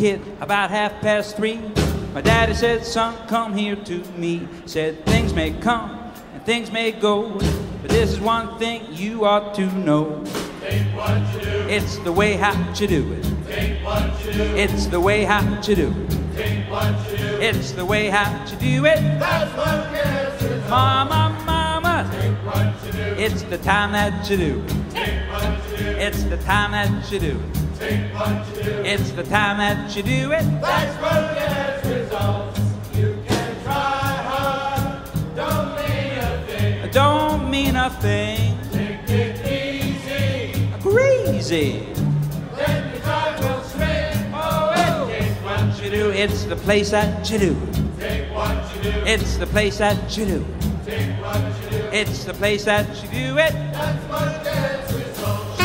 kid about 3:30. My daddy said, son, come here to me. Said, things may come and things may go, but this is one thing you ought to know. Take what you do. It's the way how you do it. Take what you do. It's the way how you do it. Take what you do. It's the way how you do it. That's what gets results. Mama, mama. Take what you do. It's the time that you do it. Take what you do. It's the time that you do it. Take what you do. It's the time that you do it. That's what gets results. You can try hard. Don't mean a thing. Don't mean a thing. Take it easy. Crazy. Then the time will swing. Oh, and take what You do. It's the place that you do. Take what you do. It's the place that you do. Take what you do. It's the place that you do it. That's what gets results.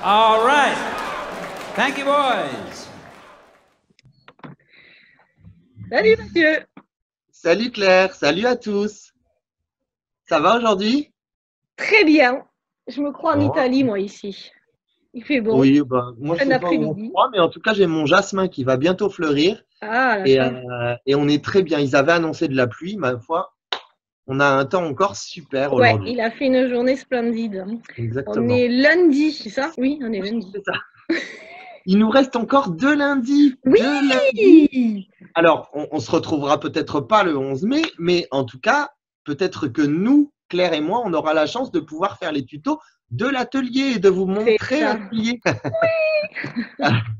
All right. Thank you, boys. Salut Mathieu. Salut Claire, salut à tous. Ça va aujourd'hui? Très bien. Je me crois en Bon. Italie, moi, ici. Il fait beau. Oui, bah, moi je Fin sais pas où on d'après-midi. se croit, mais en tout cas j'ai mon jasmin qui va bientôt fleurir Ah, la et, chance. et on est très bien. Ils avaient annoncé de la pluie, ma foi. On a un temps encore super Ouais, aujourd'hui. il a fait une journée splendide. Exactement. On est lundi, c'est ça? Oui, on est lundi. C'est ça. Il nous reste encore 2 lundis. Oui. 2 lundis. Alors, on se retrouvera peut-être pas le 11 mai, mais en tout cas, peut-être que nous, Claire et moi, on aura la chance de pouvoir faire les tutos de l'atelier et de vous montrer ça. l'atelier.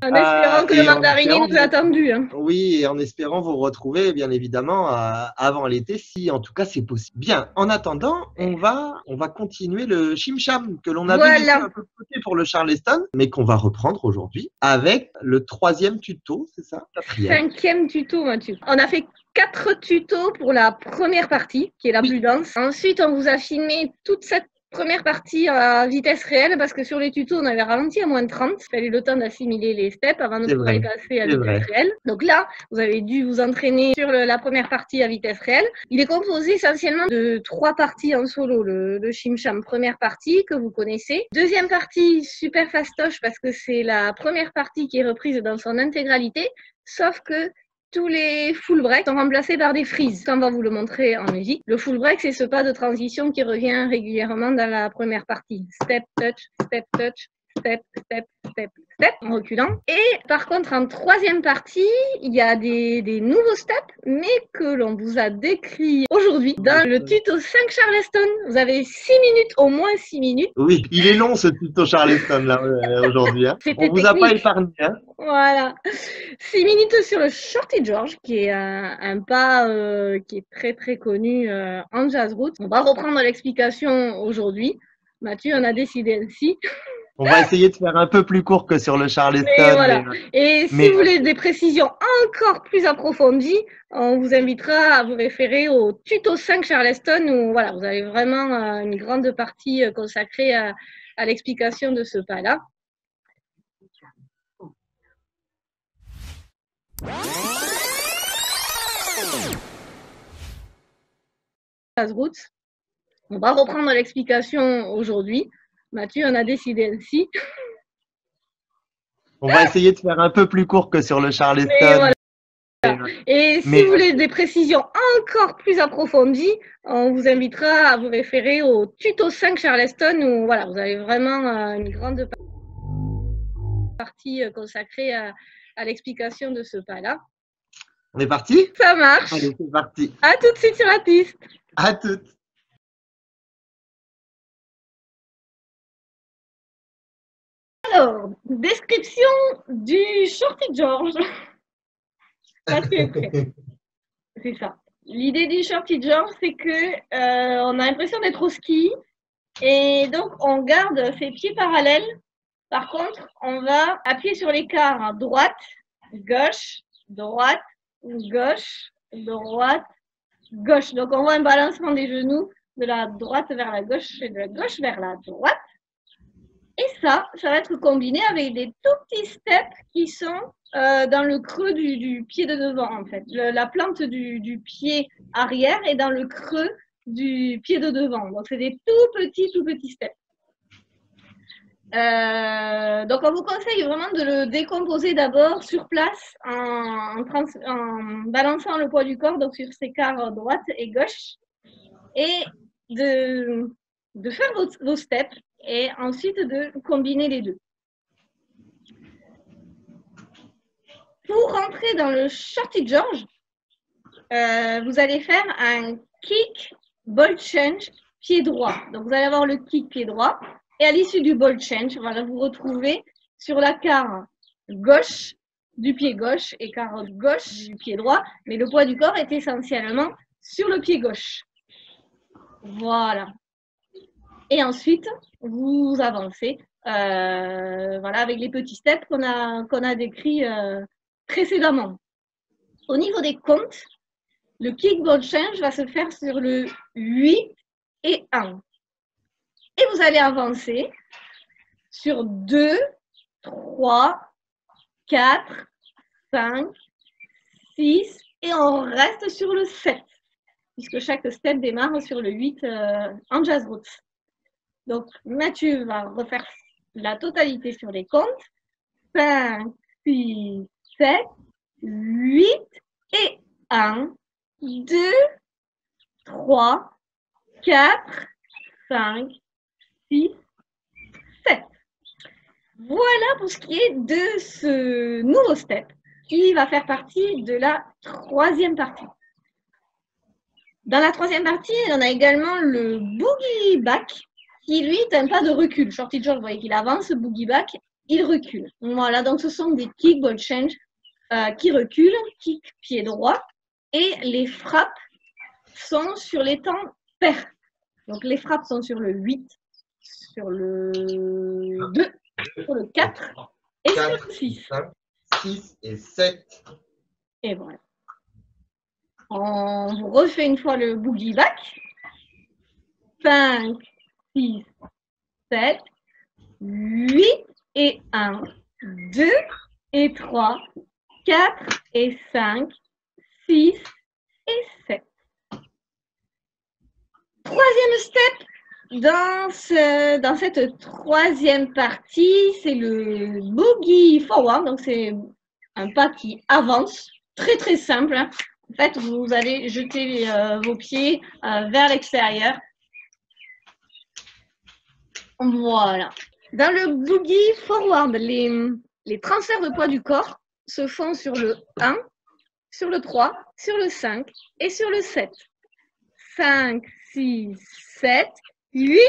En espérant que et le en mandarinier espérant nous a attendu. Hein. Oui, et en espérant vous retrouver, bien évidemment, avant l'été, si en tout cas c'est possible. Bien, en attendant, on va continuer le chim-cham que l'on avait Voilà. laissé un peu de côté pour le Charleston, mais qu'on va reprendre aujourd'hui avec le 3e tuto, c'est ça? 4e. 5e tuto, Mathieu. On a fait 4 tutos pour la première partie, qui est la plus dense. Ensuite, on vous a filmé toute cette première partie à vitesse réelle, parce que sur les tutos, on avait ralenti à moins de 30. Il fallait le temps d'assimiler les steps avant de C'est pouvoir les vrai, passer à c'est vitesse vrai. réelle. Donc là, vous avez dû vous entraîner sur la première partie à vitesse réelle. Il est composé essentiellement de 3 parties en solo. Le Chim-Cham, première partie que vous connaissez. Deuxième partie, super fastoche, parce que c'est la première partie qui est reprise dans son intégralité, sauf que tous les full breaks sont remplacés par des freezes. On va vous le montrer en musique. Le full break, c'est ce pas de transition qui revient régulièrement dans la première partie. Step, touch, step, touch, step, step, step, step, en reculant. Et par contre, en 3e partie, il y a des nouveaux steps, mais que l'on vous a décrits aujourd'hui dans le tuto 5 Charleston. Vous avez 6 minutes, au moins 6 minutes. Oui, il est long ce tuto Charleston là aujourd'hui. Hein. C'était On vous a pas technique. épargné. Hein. Voilà. 6 minutes sur le Shorty George, qui est un pas qui est très très connu en jazz roots. On va reprendre l'explication aujourd'hui. Mathieu en a décidé ainsi. On va essayer de faire un peu plus court que sur le Charleston. Mais voilà. Et si mais- vous voulez des précisions encore plus approfondies, on vous invitera à vous référer au tuto 5 Charleston où voilà, vous avez vraiment une grande partie consacrée à l'explication de ce pas-là. Jazz roots. On va reprendre l'explication aujourd'hui. Mathieu en a décidé ainsi. On va essayer de faire un peu plus court que sur le Charleston. Mais voilà. Et si Mais- vous voulez des précisions encore plus approfondies, on vous invitera à vous référer au tuto 5 Charleston où voilà, vous avez vraiment une grande partie consacrée à à l'explication de ce pas-là. On est parti? Ça marche. Allez, c'est parti. À tout de suite sur la piste. À toutes. Alors, description du Shorty George. Parce que c'est ça. L'idée du Shorty George, c'est que on a l'impression d'être au ski et donc on garde ses pieds parallèles. Par contre, on va appuyer sur l'écart à droite, gauche, droite, gauche, droite, gauche. Donc on voit un balancement des genoux de la droite vers la gauche et de la gauche vers la droite. Et ça va être combiné avec des tout petits steps qui sont dans le creux du pied de devant, en fait. La plante du pied arrière est dans le creux du pied de devant. Donc, c'est des tout petits steps. Donc, on vous conseille vraiment de le décomposer d'abord sur place en balançant le poids du corps donc sur ses quarts droite et gauche et de faire vos steps et ensuite de combiner les deux. Pour rentrer dans le Shorty George, vous allez faire un kick ball change pied droit. Donc, vous allez avoir le kick pied droit. Et à l'issue du ball change, voilà, vous retrouvez sur la quart gauche du pied gauche et quart gauche du pied droit. Mais le poids du corps est essentiellement sur le pied gauche. Voilà. Et ensuite, vous avancez voilà, avec les petits steps qu'on a décrits précédemment. Au niveau des comptes, le kick ball change va se faire sur le 8 et 1. Et vous allez avancer sur 2, 3, 4, 5, 6 et on reste sur le 7 puisque chaque step démarre sur le 8 en jazz roots. Donc, Mathieu va refaire la totalité sur les comptes. 5, 6, 7, 8 et 1, 2, 3, 4, 5, 6, 7. Voilà pour ce qui est de ce nouveau step qui va faire partie de la troisième partie. Dans la troisième partie, on a également le boogie back qui, lui, est un pas de recul. Shorty George, vous voyez qu'il avance, boogie back, il recule. Voilà, donc ce sont des kick ball change qui reculent, kick pied droit, et les frappes sont sur les temps pairs. Donc les frappes sont sur le 8, sur le 2, sur le 4 et sur le 6. 5, 6 et 7. Et voilà. On vous refait une fois le boogie back. 5, 6, 7, 8 et 1, 2 et 3, 4 et 5, 6 et 7. Troisième step dans cette troisième partie, c'est le boogie forward. Donc, c'est un pas qui avance, très simple. Hein. En fait, vous allez jeter vos pieds vers l'extérieur. Voilà. Dans le boogie forward, les transferts de poids du corps se font sur le 1, sur le 3, sur le 5 et sur le 7. 5, 6, 7, 8,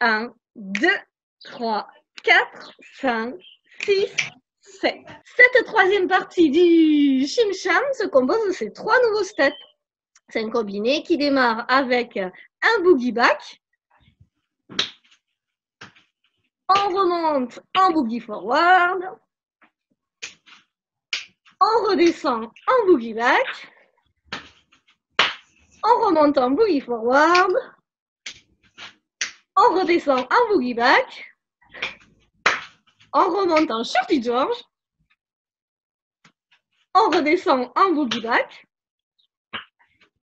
1, 2, 3, 4, 5, 6, 7. Cette troisième partie du Shim Sham se compose de ces trois nouveaux steps. C'est un combiné qui démarre avec un boogie back. On remonte en boogie forward. On redescend en boogie back. On remonte en boogie forward. On redescend en boogie back. On remonte en Shorty George. On redescend en boogie back.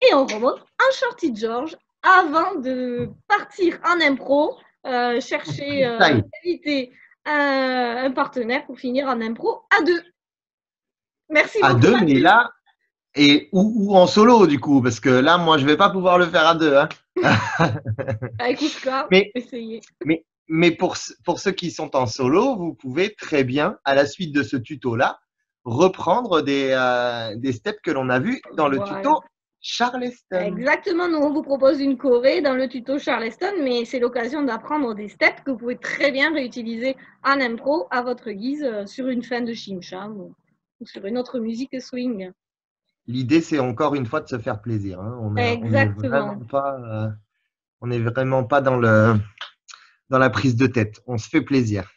Et on remonte en Shorty George avant de partir en impro, chercher éviter un partenaire pour finir en impro à 2. Merci beaucoup. À 2, mais là, ou en solo du coup, parce que là, moi, je ne vais pas pouvoir le faire à 2. Hein. Écoute quoi, essayez. Mais pour ceux qui sont en solo, vous pouvez très bien, à la suite de ce tuto-là, reprendre des steps que l'on a vus dans le Voilà. tuto Charleston. Exactement, nous on vous propose une choré dans le tuto Charleston, mais c'est l'occasion d'apprendre des steps que vous pouvez très bien réutiliser en impro à votre guise sur une fin de chim-cham ou sur une autre musique swing. L'idée, c'est encore une fois de se faire plaisir. Hein. Exactement. On n'est vraiment pas dans la prise de tête. On se fait plaisir.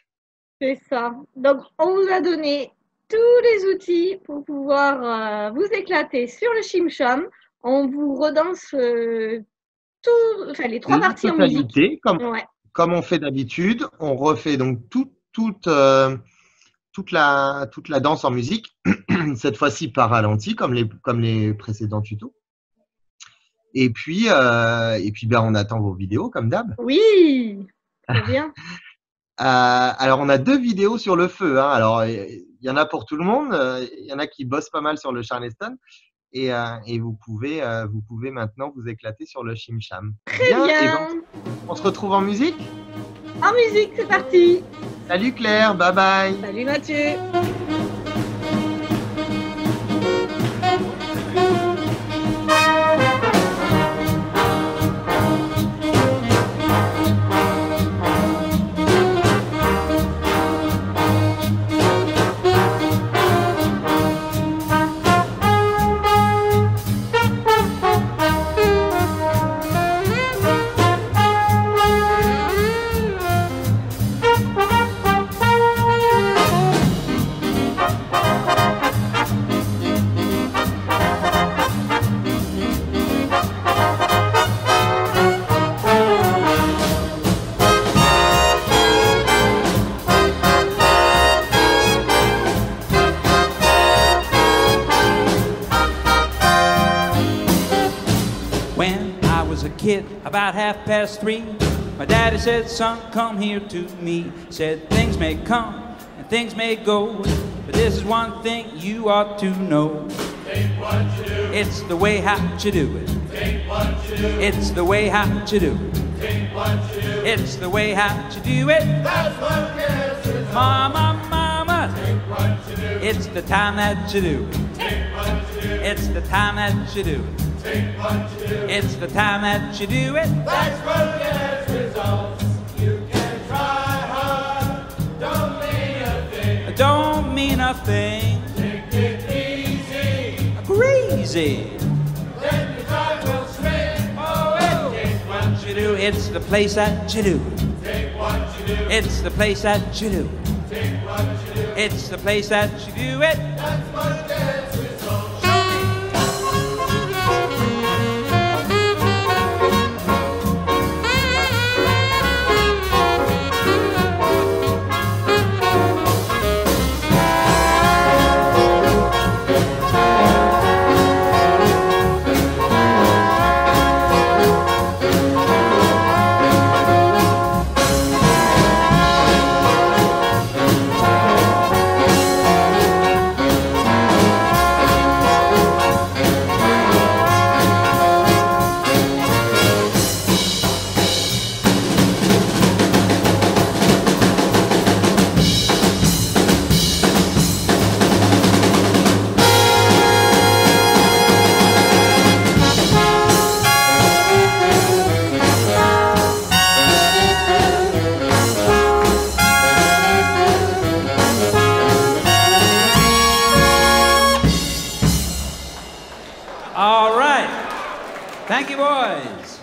C'est ça. Donc, on vous a donné tous les outils pour pouvoir vous éclater sur le chim-cham. On vous redanse les trois parties en musique. Comme on fait d'habitude, on refait donc toute la danse en musique, cette fois-ci par ralenti, comme les précédents tutos. Et puis on attend vos vidéos, comme d'hab. Oui, très bien. Alors, on a 2 vidéos sur le feu. Hein. Alors, il y en a pour tout le monde. Il y en a qui bossent pas mal sur le Charleston. Et vous pouvez maintenant vous éclater sur le chim-cham. Très bien. Donc, on se retrouve en musique? En musique, c'est parti. Salut Claire, bye bye. Salut Mathieu. When I was a kid, about 3:30, my daddy said, son, come here to me. Said, things may come and things may go, but this is one thing you ought to know. Think what you do. It's the way how you do it. Think what you do. It's the way how you do it. Think what you do. It's the way how you do it. That's what gets results. Mama, mama, Think what you do. it's the time that you do it. Think what you do. It's the time that you do it. Think what you do. It's the time that you do it. That's what gets results. You can try hard. Don't mean a thing. Don't mean a thing. Take it easy. Crazy. Then your time will swing. Oh, it takes what You do. It's the place that you do. Take what you do. It's the place that you do. Take what you do. It's the place that you do it. That's what gets results. All right. Thank you, boys.